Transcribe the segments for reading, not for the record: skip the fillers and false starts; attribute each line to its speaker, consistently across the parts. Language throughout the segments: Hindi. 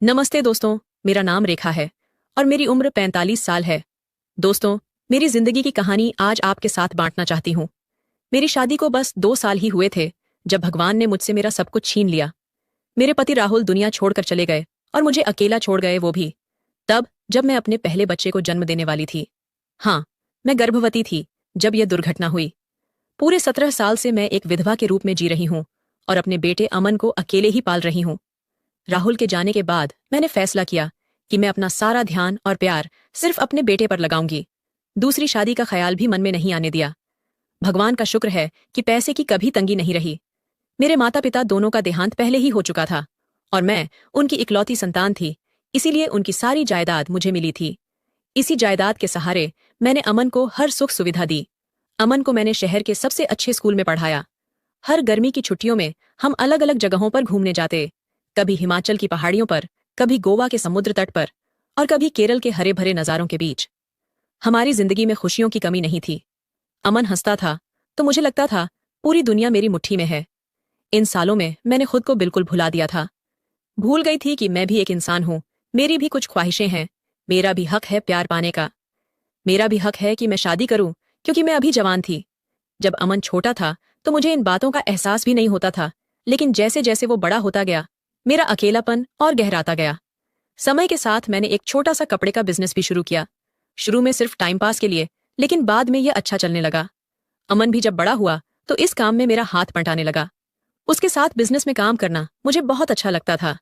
Speaker 1: नमस्ते दोस्तों, मेरा नाम रेखा है और मेरी उम्र 45 साल है। दोस्तों, मेरी जिंदगी की कहानी आज आपके साथ बांटना चाहती हूँ। मेरी शादी को बस 2 साल ही हुए थे जब भगवान ने मुझसे मेरा सब कुछ छीन लिया। मेरे पति राहुल दुनिया छोड़कर चले गए और मुझे अकेला छोड़ गए, वो भी तब जब मैं अपने पहले बच्चे को जन्म देने वाली थी। हाँ, मैं गर्भवती थी जब यह दुर्घटना हुई। पूरे 17 साल से मैं एक विधवा के रूप में जी रही हूँ और अपने बेटे अमन को अकेले ही पाल रही हूँ। राहुल के जाने के बाद मैंने फैसला किया कि मैं अपना सारा ध्यान और प्यार सिर्फ अपने बेटे पर लगाऊंगी। दूसरी शादी का ख्याल भी मन में नहीं आने दिया। भगवान का शुक्र है कि पैसे की कभी तंगी नहीं रही। मेरे माता पिता दोनों का देहांत पहले ही हो चुका था और मैं उनकी इकलौती संतान थी, इसीलिए उनकी सारी जायदाद मुझे मिली थी। इसी जायदाद के सहारे मैंने अमन को हर सुख सुविधा दी। अमन को मैंने शहर के सबसे अच्छे स्कूल में पढ़ाया। हर गर्मी की छुट्टियों में हम अलग अलग जगहों पर घूमने जाते, कभी हिमाचल की पहाड़ियों पर, कभी गोवा के समुद्र तट पर और कभी केरल के हरे भरे नजारों के बीच। हमारी जिंदगी में खुशियों की कमी नहीं थी। अमन हंसता था तो मुझे लगता था पूरी दुनिया मेरी मुट्ठी में है। इन सालों में मैंने खुद को बिल्कुल भुला दिया था। भूल गई थी कि मैं भी एक इंसान हूं, मेरी भी कुछ ख्वाहिशें हैं। मेरा भी हक है प्यार पाने का। मेरा भी हक है कि मैं शादी करूं, क्योंकि मैं अभी जवान थी। जब अमन छोटा था तो मुझे इन बातों का एहसास भी नहीं होता था, लेकिन जैसे जैसे वो बड़ा होता गया मेरा अकेलापन और गहराता गया। समय के साथ मैंने एक छोटा सा कपड़े का बिजनेस भी शुरू किया। शुरू में सिर्फ टाइम पास के लिए, लेकिन बाद में यह अच्छा चलने लगा। अमन भी जब बड़ा हुआ तो इस काम में मेरा हाथ बंटाने लगा। उसके साथ बिजनेस में काम करना मुझे बहुत अच्छा लगता था।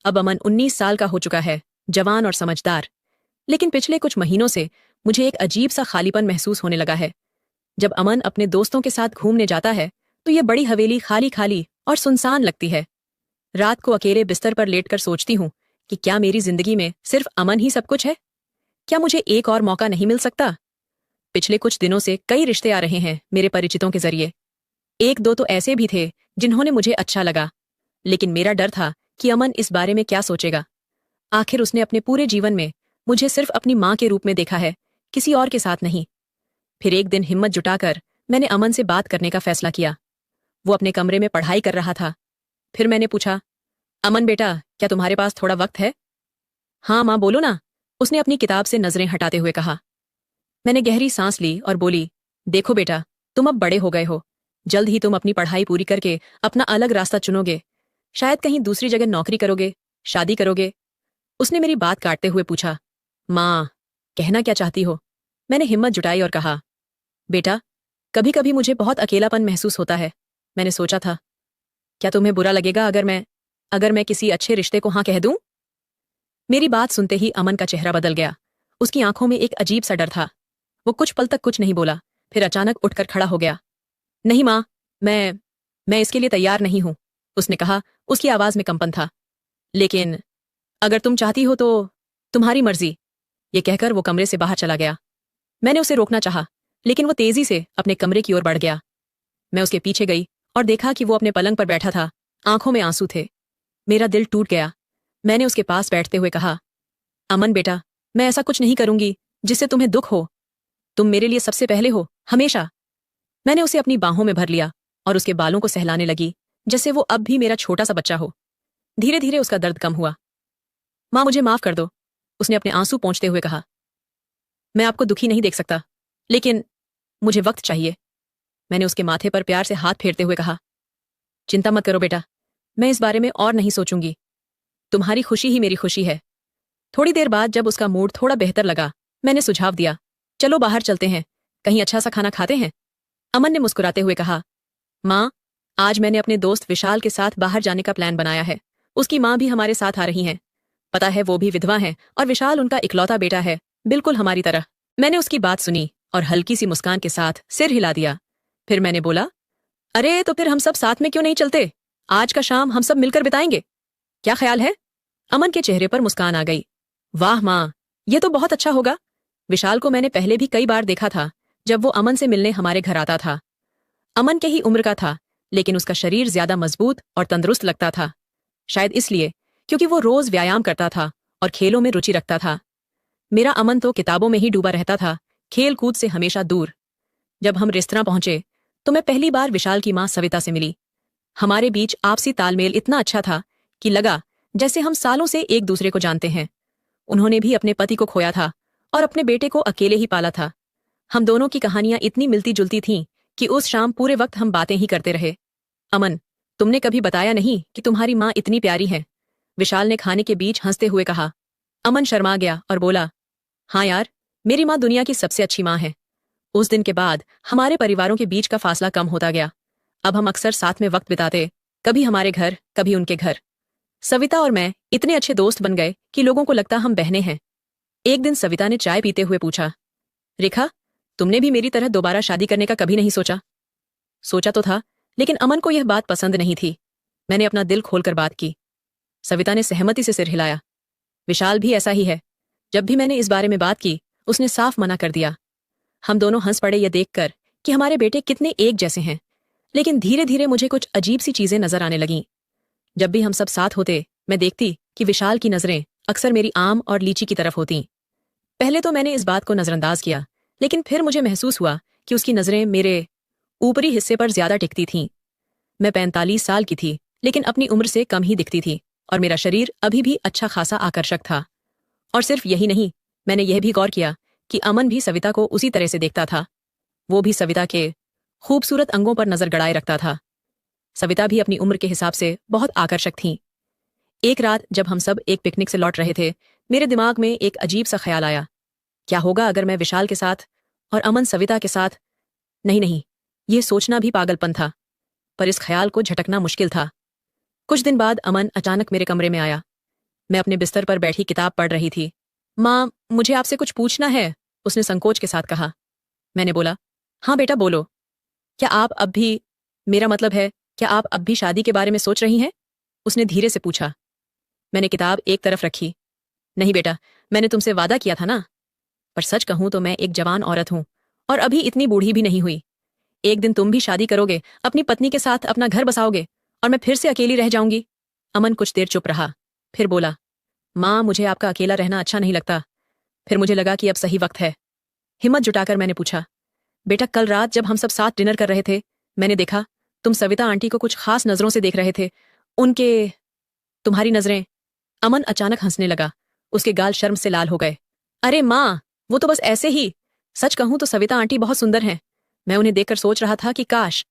Speaker 1: अब अमन 19 साल का हो चुका है, जवान और समझदार। लेकिन पिछले कुछ महीनों से मुझे एक अजीब सा खालीपन महसूस होने लगा है। जब अमन अपने दोस्तों के साथ घूमने जाता है तो यह बड़ी हवेली खाली खाली और सुनसान लगती है। रात को अकेले बिस्तर पर लेटकर सोचती हूँ कि क्या मेरी जिंदगी में सिर्फ अमन ही सब कुछ है? क्या मुझे एक और मौका नहीं मिल सकता? पिछले कुछ दिनों से कई रिश्ते आ रहे हैं मेरे परिचितों के जरिए। एक दो तो ऐसे भी थे जिन्होंने मुझे अच्छा लगा, लेकिन मेरा डर था कि अमन इस बारे में क्या सोचेगा। आखिर उसने अपने पूरे जीवन में मुझे सिर्फ अपनी माँ के रूप में देखा है, किसी और के साथ नहीं। फिर एक दिन हिम्मत जुटाकर मैंने अमन से बात करने का फैसला किया। वो अपने कमरे में पढ़ाई कर रहा था। फिर मैंने पूछा, अमन बेटा, क्या तुम्हारे पास थोड़ा वक्त है? हाँ माँ, बोलो ना, उसने अपनी किताब से नजरें हटाते हुए कहा। मैंने गहरी सांस ली और बोली, देखो बेटा, तुम अब बड़े हो गए हो। जल्द ही तुम अपनी पढ़ाई पूरी करके अपना अलग रास्ता चुनोगे। शायद कहीं दूसरी जगह नौकरी करोगे, शादी करोगे। उसने मेरी बात काटते हुए पूछा, माँ, कहना क्या चाहती हो? मैंने हिम्मत जुटाई और कहा, बेटा, कभी कभी मुझे बहुत अकेलापन महसूस होता है। मैंने सोचा था, क्या तुम्हें बुरा लगेगा अगर मैं किसी अच्छे रिश्ते को हाँ कह दूं? मेरी बात सुनते ही अमन का चेहरा बदल गया। उसकी आंखों में एक अजीब सा डर था। वो कुछ पल तक कुछ नहीं बोला, फिर अचानक उठकर खड़ा हो गया। नहीं माँ, मैं इसके लिए तैयार नहीं हूं, उसने कहा। उसकी आवाज में कंपन था। लेकिन अगर तुम चाहती हो तो तुम्हारी मर्जी, ये कहकर वो कमरे से बाहर चला गया। मैंने उसे रोकना चाहा, लेकिन वो तेजी से अपने कमरे की ओर बढ़ गया। मैं उसके पीछे गई और देखा कि वो अपने पलंग पर बैठा था, आंखों में आंसू थे। मेरा दिल टूट गया। मैंने उसके पास बैठते हुए कहा, अमन बेटा, मैं ऐसा कुछ नहीं करूंगी जिससे तुम्हें दुख हो। तुम मेरे लिए सबसे पहले हो, हमेशा। मैंने उसे अपनी बाहों में भर लिया और उसके बालों को सहलाने लगी जैसे वो अब भी मेरा छोटा सा बच्चा हो। धीरे धीरे उसका दर्द कम हुआ। माँ, मुझे माफ कर दो, उसने अपने आंसू पोंछते हुए कहा। मैं आपको दुखी नहीं देख सकता, लेकिन मुझे वक्त चाहिए। मैंने उसके माथे पर प्यार से हाथ फेरते हुए कहा, चिंता मत करो बेटा, मैं इस बारे में और नहीं सोचूंगी। तुम्हारी खुशी ही मेरी खुशी है। थोड़ी देर बाद जब उसका मूड थोड़ा बेहतर लगा, मैंने सुझाव दिया, चलो बाहर चलते हैं, कहीं अच्छा सा खाना खाते हैं। अमन ने मुस्कुराते हुए कहा, माँ, आज मैंने अपने दोस्त विशाल के साथ बाहर जाने का प्लान बनाया है। उसकी माँ भी हमारे साथ आ रही हैं। पता है, वो भी विधवा हैं और विशाल उनका इकलौता बेटा है, बिल्कुल हमारी तरह। मैंने उसकी बात सुनी और हल्की सी मुस्कान के साथ सिर हिला दिया। फिर मैंने बोला, अरे तो फिर हम सब साथ में क्यों नहीं चलते? आज का शाम हम सब मिलकर बिताएंगे, क्या ख्याल है? अमन के चेहरे पर मुस्कान आ गई। वाह माँ, ये तो बहुत अच्छा होगा। विशाल को मैंने पहले भी कई बार देखा था जब वो अमन से मिलने हमारे घर आता था। अमन के ही उम्र का था, लेकिन उसका शरीर ज्यादा मजबूत और तंदुरुस्त लगता था। शायद इसलिए क्योंकि वो रोज व्यायाम करता था और खेलों में रुचि रखता था। मेरा अमन तो किताबों में ही डूबा रहता था, खेल कूद से हमेशा दूर। जब हम रेस्तरां पहुंचे तो मैं पहली बार विशाल की मां सविता से मिली। हमारे बीच आपसी तालमेल इतना अच्छा था कि लगा जैसे हम सालों से एक दूसरे को जानते हैं। उन्होंने भी अपने पति को खोया था और अपने बेटे को अकेले ही पाला था। हम दोनों की कहानियां इतनी मिलती जुलती थीं कि उस शाम पूरे वक्त हम बातें ही करते रहे। अमन, तुमने कभी बताया नहीं कि तुम्हारी माँ इतनी प्यारी है, विशाल ने खाने के बीच हंसते हुए कहा। अमन शर्मा गया और बोला, हाँ यार, मेरी माँ दुनिया की सबसे अच्छी माँ है। उस दिन के बाद हमारे परिवारों के बीच का फासला कम होता गया। अब हम अक्सर साथ में वक्त बिताते, कभी हमारे घर, कभी उनके घर। सविता और मैं इतने अच्छे दोस्त बन गए कि लोगों को लगता हम बहनें हैं। एक दिन सविता ने चाय पीते हुए पूछा, रेखा, तुमने भी मेरी तरह दोबारा शादी करने का कभी नहीं सोचा? सोचा तो था, लेकिन अमन को यह बात पसंद नहीं थी। मैंने अपना दिल खोलकर बात की। सविता ने सहमति से सिर हिलाया। विशाल भी ऐसा ही है। जब भी मैंने इस बारे में बात की, उसने साफ मना कर दिया। हम दोनों हंस पड़े यह देखकर कि हमारे बेटे कितने एक जैसे हैं। लेकिन धीरे धीरे मुझे कुछ अजीब सी चीजें नजर आने लगीं। जब भी हम सब साथ होते, मैं देखती कि विशाल की नजरें अक्सर मेरी आम और लीची की तरफ होतीं। पहले तो मैंने इस बात को नजरअंदाज किया, लेकिन फिर मुझे महसूस हुआ कि उसकी नजरें मेरे ऊपरी हिस्से पर ज्यादा टिकती थीं। मैं 45 साल की थी, लेकिन अपनी उम्र से कम ही दिखती थी और मेरा शरीर अभी भी अच्छा खासा आकर्षक था। और सिर्फ यही नहीं, मैंने यह भी गौर किया कि अमन भी सविता को उसी तरह से देखता था। वो भी सविता के खूबसूरत अंगों पर नजर गड़ाए रखता था। सविता भी अपनी उम्र के हिसाब से बहुत आकर्षक थीं। एक रात जब हम सब एक पिकनिक से लौट रहे थे, मेरे दिमाग में एक अजीब सा ख्याल आया। क्या होगा अगर मैं विशाल के साथ और अमन सविता के साथ? नहीं, यह सोचना भी पागलपन था, पर इस ख्याल को झटकना मुश्किल था। कुछ दिन बाद अमन अचानक मेरे कमरे में आया। मैं अपने बिस्तर पर बैठी किताब पढ़ रही थी। माँ, मुझे आपसे कुछ पूछना है, उसने संकोच के साथ कहा। मैंने बोला, हाँ बेटा बोलो। क्या आप अब भी, मेरा मतलब है, क्या आप अब भी शादी के बारे में सोच रही हैं? उसने धीरे से पूछा। मैंने किताब एक तरफ रखी। नहीं बेटा, मैंने तुमसे वादा किया था ना। पर सच कहूं तो मैं एक जवान औरत हूं और अभी इतनी बूढ़ी भी नहीं हुई। एक दिन तुम भी शादी करोगे, अपनी पत्नी के साथ अपना घर बसाओगे और मैं फिर से अकेली रह जाऊंगी। अमन कुछ देर चुप रहा, फिर बोला, माँ, मुझे आपका अकेला रहना अच्छा नहीं लगता। फिर मुझे लगा कि अब सही वक्त है। हिम्मत जुटाकर मैंने पूछा, बेटा, कल रात जब हम सब साथ डिनर कर रहे थे, मैंने देखा तुम सविता आंटी को कुछ खास नजरों से देख रहे थे। उनके, तुम्हारी नजरें। अमन अचानक हंसने लगा। उसके गाल शर्म से लाल हो गए। अरे माँ, वो तो बस ऐसे ही। सच कहूं तो सविता आंटी बहुत सुंदर हैं। मैं उन्हें देखकर सोच रहा था कि काश।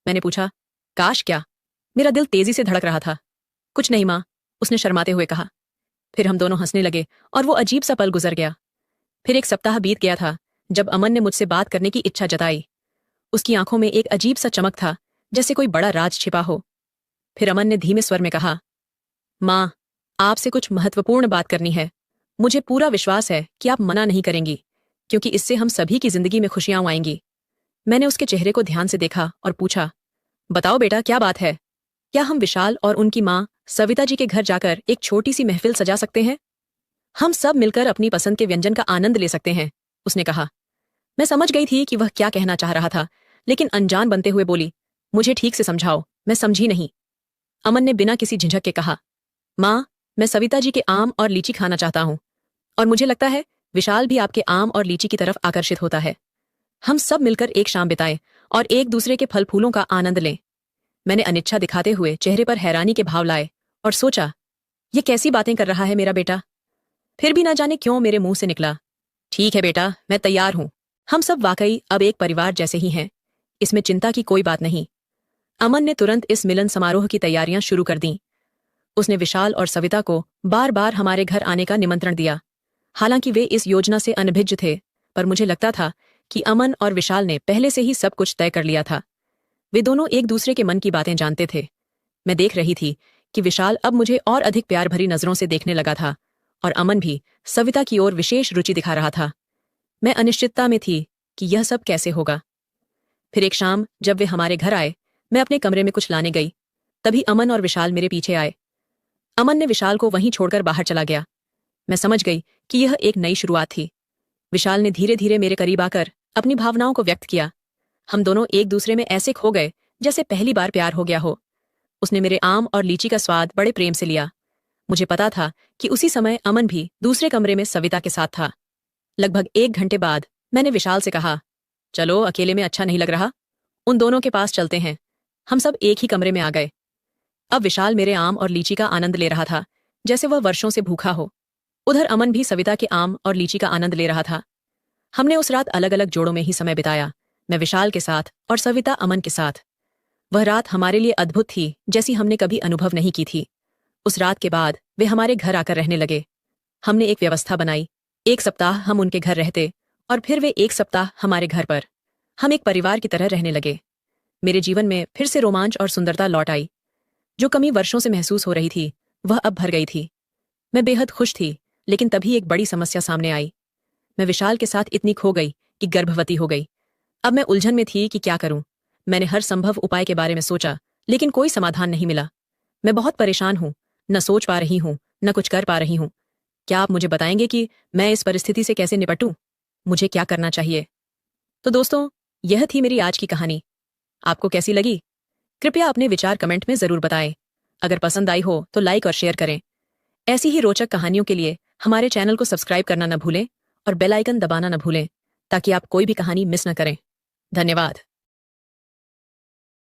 Speaker 1: मैंने पूछा, काश क्या? मेरा दिल तेजी से धड़क रहा था। कुछ नहीं माँ, उसने शर्माते हुए कहा। फिर हम दोनों हंसने लगे और वो अजीब सा पल गुजर गया। फिर एक सप्ताह बीत गया था जब अमन ने मुझसे बात करने की इच्छा जताई। उसकी आंखों में एक अजीब सा चमक था, जैसे कोई बड़ा राज छिपा हो। फिर अमन ने धीमे स्वर में कहा, माँ, आपसे कुछ महत्वपूर्ण बात करनी है। मुझे पूरा विश्वास है कि आप मना नहीं करेंगी, क्योंकि इससे हम सभी की जिंदगी में खुशियां आएंगी। मैंने उसके चेहरे को ध्यान से देखा और पूछा, बताओ बेटा, क्या बात है? क्या हम विशाल और उनकी माँ सविता जी के घर जाकर एक छोटी सी महफिल सजा सकते हैं? हम सब मिलकर अपनी पसंद के व्यंजन का आनंद ले सकते हैं, उसने कहा। मैं समझ गई थी कि वह क्या कहना चाह रहा था, लेकिन अनजान बनते हुए बोली, मुझे ठीक से समझाओ, मैं समझी नहीं। अमन ने बिना किसी झिझक के कहा, माँ, मैं सविता जी के आम और लीची खाना चाहता हूँ, और मुझे लगता है विशाल भी आपके आम और लीची की तरफ आकर्षित होता है। हम सब मिलकर एक शाम बिताएं और एक दूसरे के फल फूलों का आनंद लें। मैंने अनिच्छा दिखाते हुए चेहरे पर हैरानी के भाव लाए और सोचा, ये कैसी बातें कर रहा है मेरा बेटा? फिर भी ना जाने क्यों मेरे मुंह से निकला, ठीक है बेटा, मैं तैयार हूं। हम सब वाकई अब एक परिवार जैसे ही हैं, इसमें चिंता की कोई बात नहीं। अमन ने तुरंत इस मिलन समारोह की तैयारियां शुरू कर दी। उसने विशाल और सविता को बार बार हमारे घर आने का निमंत्रण दिया। हालांकि वे इस योजना से अनभिज्ञ थे, पर मुझे लगता था कि अमन और विशाल ने पहले से ही सब कुछ तय कर लिया था। वे दोनों एक दूसरे के मन की बातें जानते थे। मैं देख रही थी कि विशाल अब मुझे और अधिक प्यार भरी नजरों से देखने लगा था, और अमन भी सविता की ओर विशेष रुचि दिखा रहा था। मैं अनिश्चितता में थी कि यह सब कैसे होगा। फिर एक शाम जब वे हमारे घर आए, मैं अपने कमरे में कुछ लाने गई। तभी अमन और विशाल मेरे पीछे आए। अमन ने विशाल को वहीं छोड़कर बाहर चला गया। मैं समझ गई कि यह एक नई शुरुआत थी। विशाल ने धीरे धीरे मेरे करीब आकर अपनी भावनाओं को व्यक्त किया। हम दोनों एक दूसरे में ऐसे खो गए जैसे पहली बार प्यार हो गया हो। उसने मेरे आम और लीची का स्वाद बड़े प्रेम से लिया। मुझे पता था कि उसी समय अमन भी दूसरे कमरे में सविता के साथ था। लगभग 1 घंटे बाद मैंने विशाल से कहा, चलो, अकेले में अच्छा नहीं लग रहा, उन दोनों के पास चलते हैं। हम सब एक ही कमरे में आ गए। अब विशाल मेरे आम और लीची का आनंद ले रहा था, जैसे वह वर्षों से भूखा हो। उधर अमन भी सविता के आम और लीची का आनंद ले रहा था। हमने उस रात अलग अलग जोड़ों में ही समय बिताया, मैं विशाल के साथ और सविता अमन के साथ। वह रात हमारे लिए अद्भुत थी, जैसी हमने कभी अनुभव नहीं की थी। उस रात के बाद वे हमारे घर आकर रहने लगे। हमने एक व्यवस्था बनाई, 1 सप्ताह हम उनके घर रहते और फिर वे 1 सप्ताह हमारे घर पर। हम एक परिवार की तरह रहने लगे। मेरे जीवन में फिर से रोमांच और सुंदरता लौट आई। जो कमी वर्षों से महसूस हो रही थी वह अब भर गई थी। मैं बेहद खुश थी, लेकिन तभी एक बड़ी समस्या सामने आई। मैं विशाल के साथ इतनी खो गई कि गर्भवती हो गई। अब मैं उलझन में थी कि क्या करूं। मैंने हर संभव उपाय के बारे में सोचा, लेकिन कोई समाधान नहीं मिला। मैं बहुत परेशान हूं, न सोच पा रही हूं, न कुछ कर पा रही हूं। क्या आप मुझे बताएंगे कि मैं इस परिस्थिति से कैसे निपटूं? मुझे क्या करना चाहिए? तो दोस्तों, यह थी मेरी आज की कहानी। आपको कैसी लगी? कृपया अपने विचार कमेंट में जरूर बताएं। अगर पसंद आई हो तो लाइक और शेयर करें। ऐसी ही रोचक कहानियों के लिए हमारे चैनल को सब्सक्राइब करना न भूलें और बेल आइकन दबाना न भूलें, ताकि आप कोई भी कहानी मिस न करें। धन्यवाद।